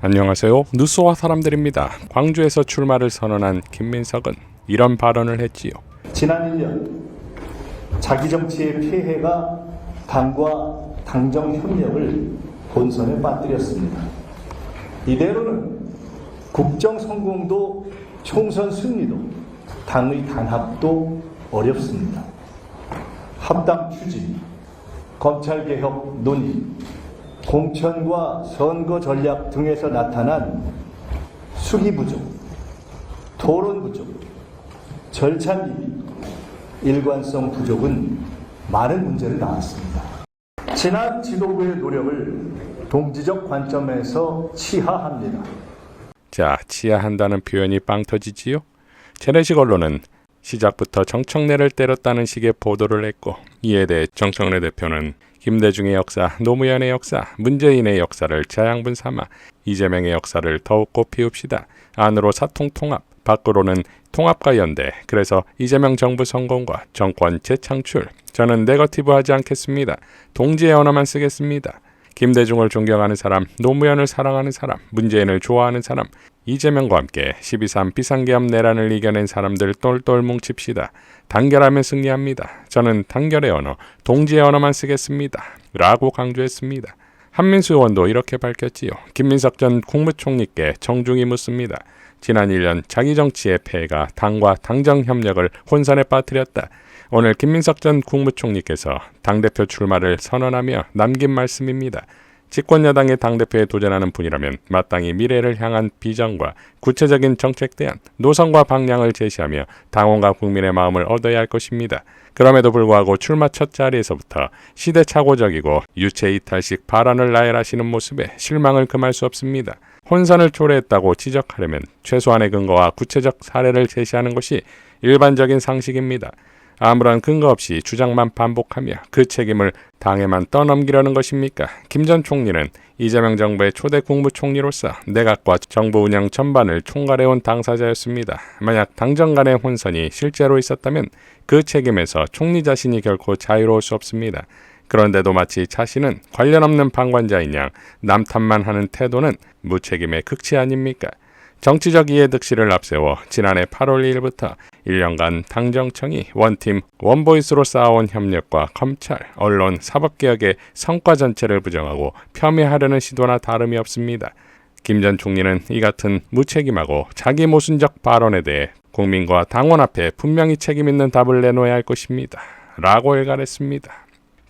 안녕하세요. 뉴스와 사람들입니다. 광주에서 출마를 선언한 김민석은 이런 발언을 했지요. 지난 1년 자기 정치의 폐해가 당과 당정 협력을 본선에 빠뜨렸습니다. 이대로는 국정 성공도 총선 승리도 당의 단합도 어렵습니다. 합당 추진, 검찰개혁 논의, 공천과 선거 전략 등에서 나타난 수기 부족, 토론 부족, 절차 미비, 일관성 부족은 많은 문제를 낳았습니다. 지난 지도부의 노력을 동지적 관점에서 치하합니다. 자, 치하한다는 표현이 빵 터지지요? 재래식 언론은 시작부터 정청래를 때렸다는 식의 보도를 했고, 이에 대해 정청래 대표는 김대중의 역사, 노무현의 역사, 문재인의 역사를 자양분 삼아 이재명의 역사를 더욱 꽃피웁시다. 안으로 사통통합, 밖으로는 통합과 연대, 그래서 이재명 정부 성공과 정권 재창출, 저는 네거티브하지 않겠습니다. 동지의 언어만 쓰겠습니다. 김대중을 존경하는 사람, 노무현을 사랑하는 사람, 문재인을 좋아하는 사람, 이재명과 함께 12.3 비상계엄 내란을 이겨낸 사람들 똘똘 뭉칩시다. 단결하면 승리합니다. 저는 단결의 언어, 동지의 언어만 쓰겠습니다. 라고 강조했습니다. 한민수 의원도 이렇게 밝혔지요. 김민석 전 국무총리께 정중히 묻습니다. 지난 1년 자기 정치의 폐해가 당과 당정 협력을 혼선에 빠뜨렸다. 오늘 김민석 전 국무총리께서 당대표 출마를 선언하며 남긴 말씀입니다. 집권 여당의 당대표에 도전하는 분이라면 마땅히 미래를 향한 비전과 구체적인 정책 대안, 노선과 방향을 제시하며 당원과 국민의 마음을 얻어야 할 것입니다. 그럼에도 불구하고 출마 첫 자리에서부터 시대착오적이고 유체이탈식 발언을 나열하시는 모습에 실망을 금할 수 없습니다. 혼선을 초래했다고 지적하려면 최소한의 근거와 구체적 사례를 제시하는 것이 일반적인 상식입니다. 아무런 근거 없이 주장만 반복하며 그 책임을 당에만 떠넘기려는 것입니까? 김 전 총리는 이재명 정부의 초대 국무총리로서 내각과 정부 운영 전반을 총괄해온 당사자였습니다. 만약 당정 간의 혼선이 실제로 있었다면 그 책임에서 총리 자신이 결코 자유로울 수 없습니다. 그런데도 마치 자신은 관련 없는 방관자인 양 남 탓만 하는 태도는 무책임의 극치 아닙니까? 정치적 이해득실을 앞세워 지난해 8월 2일부터 1년간 당정청이 원팀 원보이스로 쌓아온 협력과 검찰, 언론, 사법개혁의 성과 전체를 부정하고 폄훼하려는 시도나 다름이 없습니다. 김 전 총리는 이 같은 무책임하고 자기 모순적 발언에 대해 국민과 당원 앞에 분명히 책임 있는 답을 내놓아야 할 것입니다. 라고 일갈했습니다.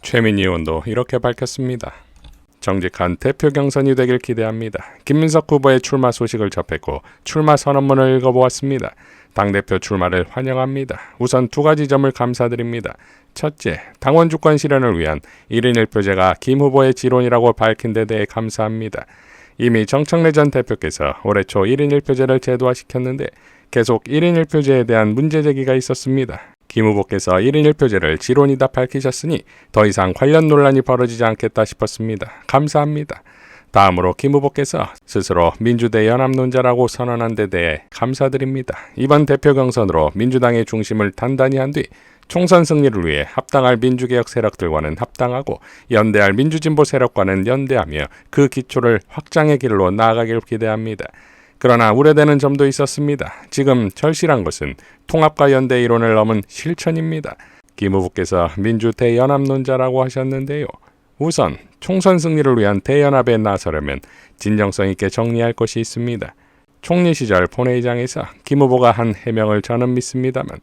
최민희 의원도 이렇게 밝혔습니다. 정직한 대표 경선이 되길 기대합니다. 김민석 후보의 출마 소식을 접했고 출마 선언문을 읽어보았습니다. 당대표 출마를 환영합니다. 우선 두 가지 점을 감사드립니다. 첫째, 당원 주권 실현을 위한 1인 1표제가 김 후보의 지론이라고 밝힌 데 대해 감사합니다. 이미 정청래 전 대표께서 올해 초 1인 1표제를 제도화시켰는데 계속 1인 1표제에 대한 문제 제기가 있었습니다. 김 후보께서 1인 1표제를 지론이다 밝히셨으니 더 이상 관련 논란이 벌어지지 않겠다 싶었습니다. 감사합니다. 다음으로 김 후보께서 스스로 민주대 연합론자라고 선언한 데 대해 감사드립니다. 이번 대표 경선으로 민주당의 중심을 단단히 한 뒤 총선 승리를 위해 합당할 민주개혁 세력들과는 합당하고 연대할 민주진보 세력과는 연대하며 그 기초를 확장의 길로 나아가길 기대합니다. 그러나 우려되는 점도 있었습니다. 지금 절실한 것은 통합과 연대 이론을 넘은 실천입니다. 김 후보께서 민주 대연합론자라고 하셨는데요. 우선 총선 승리를 위한 대연합에 나서려면 진정성 있게 정리할 것이 있습니다. 총리 시절 본회의장에서 김 후보가 한 해명을 저는 믿습니다만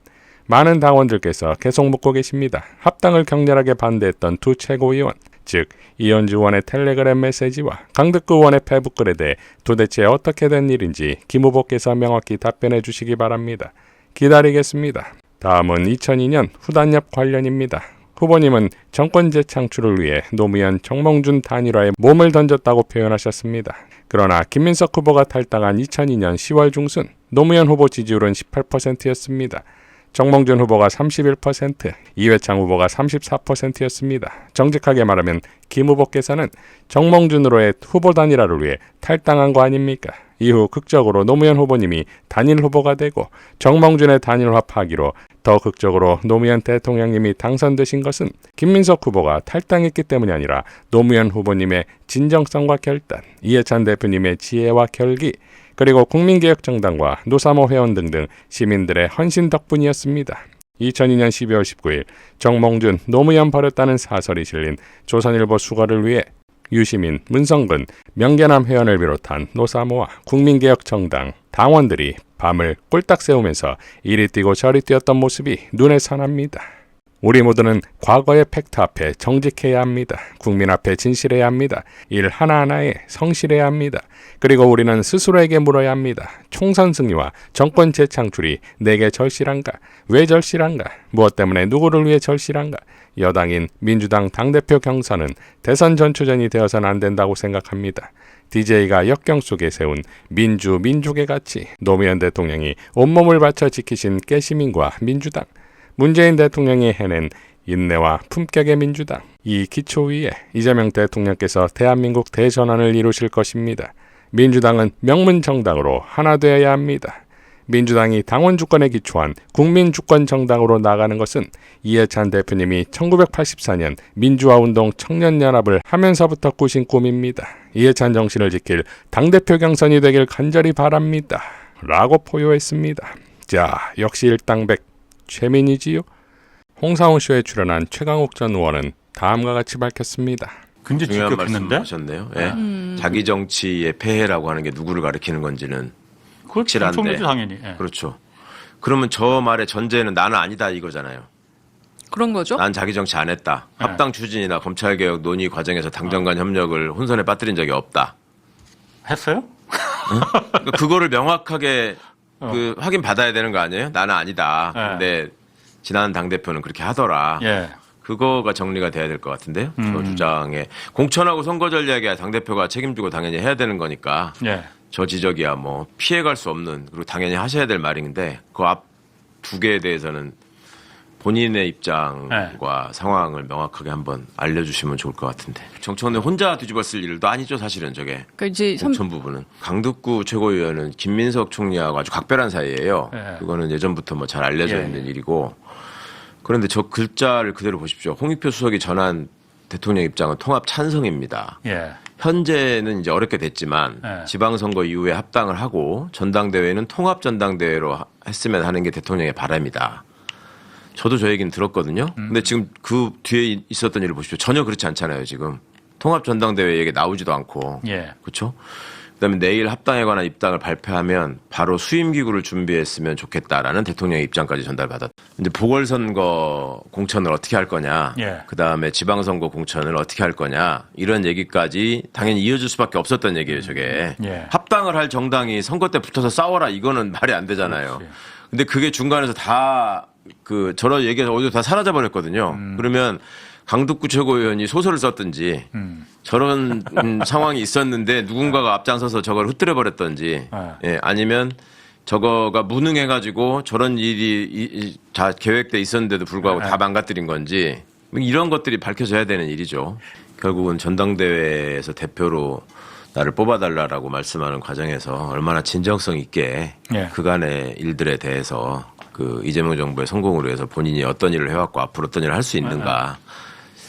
많은 당원들께서 계속 묻고 계십니다. 합당을 격렬하게 반대했던 두 최고위원, 즉 이현주 의원의 텔레그램 메시지와 강득구 의원의 페북글에 대해 도대체 어떻게 된 일인지 김 후보께서 명확히 답변해 주시기 바랍니다. 기다리겠습니다. 다음은 2002년 후단협 관련입니다. 후보님은 정권 재창출을 위해 노무현 정몽준 단일화에 몸을 던졌다고 표현하셨습니다. 그러나 김민석 후보가 탈당한 2002년 10월 중순 노무현 후보 지지율은 18%였습니다. 정몽준 후보가 31%, 이회창 후보가 34%였습니다. 정직하게 말하면 김 후보께서는 정몽준으로의 후보 단일화를 위해 탈당한 거 아닙니까? 이후 극적으로 노무현 후보님이 단일 후보가 되고 정몽준의 단일화 파기로 더 극적으로 노무현 대통령님이 당선되신 것은 김민석 후보가 탈당했기 때문이 아니라 노무현 후보님의 진정성과 결단, 이해찬 대표님의 지혜와 결기, 그리고 국민개혁정당과 노사모 회원 등등 시민들의 헌신 덕분이었습니다. 2002년 12월 19일 정몽준 노무현 버렸다는 사설이 실린 조선일보 수거를 위해 유시민, 문성근, 명계남 회원을 비롯한 노사모와 국민개혁정당 당원들이 밤을 꼴딱 세우면서 이리 뛰고 저리 뛰었던 모습이 눈에 선합니다. 우리 모두는 과거의 팩트 앞에 정직해야 합니다. 국민 앞에 진실해야 합니다. 일 하나하나에 성실해야 합니다. 그리고 우리는 스스로에게 물어야 합니다. 총선 승리와 정권 재창출이 내게 절실한가? 왜 절실한가? 무엇 때문에 누구를 위해 절실한가? 여당인 민주당 당대표 경선은 대선 전초전이 되어서는 안 된다고 생각합니다. DJ가 역경 속에 세운 민족의 가치, 노무현 대통령이 온몸을 바쳐 지키신 깨시민과 민주당, 문재인 대통령이 해낸 인내와 품격의 민주당, 이 기초 위에 이재명 대통령께서 대한민국 대전환을 이루실 것입니다. 민주당은 명문정당으로 하나 되어야 합니다. 민주당이 당원 주권에 기초한 국민주권 정당으로 나가는 것은 이해찬 대표님이 1984년 민주화운동 청년연합을 하면서부터 꾸신 꿈입니다. 이해찬 정신을 지킬 당대표 경선이 되길 간절히 바랍니다. 라고 포효했습니다. 자, 역시 일당백 최민이지요? 홍사훈 쇼에 출연한 최강욱 전 의원은 다음과 같이 밝혔습니다. 굉장히 중요한 직격했는데? 말씀하셨네요. 예. 자기 정치의 폐해라고 하는 게 누구를 가리키는 건지는 그걸 확실한데. 총리죠 당연히. 예. 그렇죠. 그러면 저 말의 전제는 나는 아니다 이거잖아요. 그런 거죠? 난 자기 정치 안 했다. 합당 추진이나 검찰개혁 논의 과정에서 당정 간 협력을 혼선에 빠뜨린 적이 없다. 했어요? 그러니까 그거를 명확하게 확인 받아야 되는 거 아니에요? 나는 아니다. 근데 지난 당대표는 그렇게 하더라. 예. 그거가 정리가 돼야 될 것 같은데요. 저 주장에 공천하고 선거 전략이야 당대표가 책임지고 당연히 해야 되는 거니까. 예. 저 지적이야 뭐 피해갈 수 없는, 그리고 당연히 하셔야 될 말인데 그 앞 두 개에 대해서는 본인의 입장과 상황을 명확하게 한번 알려주시면 좋을 것 같은데. 정청래 혼자 뒤집어 쓸 일도 아니죠 사실은 저게. 그러니까 이제 공천 부분은. 강덕구 최고위원은 김민석 총리하고 아주 각별한 사이예요. 예. 그거는 예전부터 뭐 잘 알려져 예. 있는 일이고. 그런데 저 글자를 그대로 보십시오. 홍익표 수석이 전한 대통령 입장은 통합 찬성입니다. 예. 현재는 이제 어렵게 됐지만 네. 지방선거 이후에 합당을 하고 전당대회는 통합전당대회로 했으면 하는 게 대통령의 바람이다. 저도 저 얘기는 들었거든요. 근데 지금 그 뒤에 있었던 일을 보십시오. 전혀 그렇지 않잖아요. 지금 통합전당대회 얘기 나오지도 않고. 예. 그렇죠? 그다음에 내일 합당에 관한 입당을 발표하면 바로 수임기구를 준비했으면 좋겠다라는 대통령의 입장까지 전달받았다. 이제 보궐선거 공천을 어떻게 할 거냐, 예. 그다음에 지방선거 공천을 어떻게 할 거냐, 이런 얘기까지 당연히 이어질 수밖에 없었던 얘기예요. 저게. 예. 합당을 할 정당이 선거 때 붙어서 싸워라, 이거는 말이 안 되잖아요. 그렇지. 근데 그게 중간에서 다 저런 얘기가 어디서 다 사라져버렸거든요. 그러면 강덕구 최고위원이 소설을 썼든지 저런 상황이 있었는데 누군가가 앞장서서 저걸 흩뜨려버렸던지, 예, 아니면 저거가 무능해가지고 저런 일이 다 계획돼 있었는데도 불구하고 다 망가뜨린 건지, 이런 것들이 밝혀져야 되는 일이죠. 결국은 전당대회에서 대표로 나를 뽑아달라라고 말씀하는 과정에서 얼마나 진정성 있게 예. 그간의 일들에 대해서 이재명 정부의 성공을 위해서 본인이 어떤 일을 해왔고 앞으로 어떤 일을 할 수 있는가,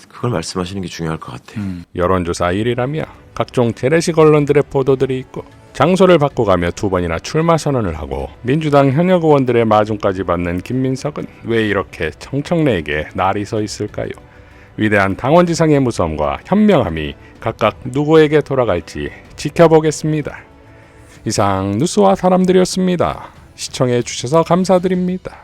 그걸 말씀하시는 게 중요할 것 같아요. 여론조사 1위라며 각종 재래식 언론들의 보도들이 있고 장소를 바꿔가며 2번이나 출마 선언을 하고 민주당 현역 의원들의 마중까지 받는 김민석은 왜 이렇게 정청래에게 날이 서 있을까요? 위대한 당원지상의 무서움과 현명함이 각각 누구에게 돌아갈지 지켜보겠습니다. 이상 뉴스와 사람들이었습니다. 시청해 주셔서 감사드립니다.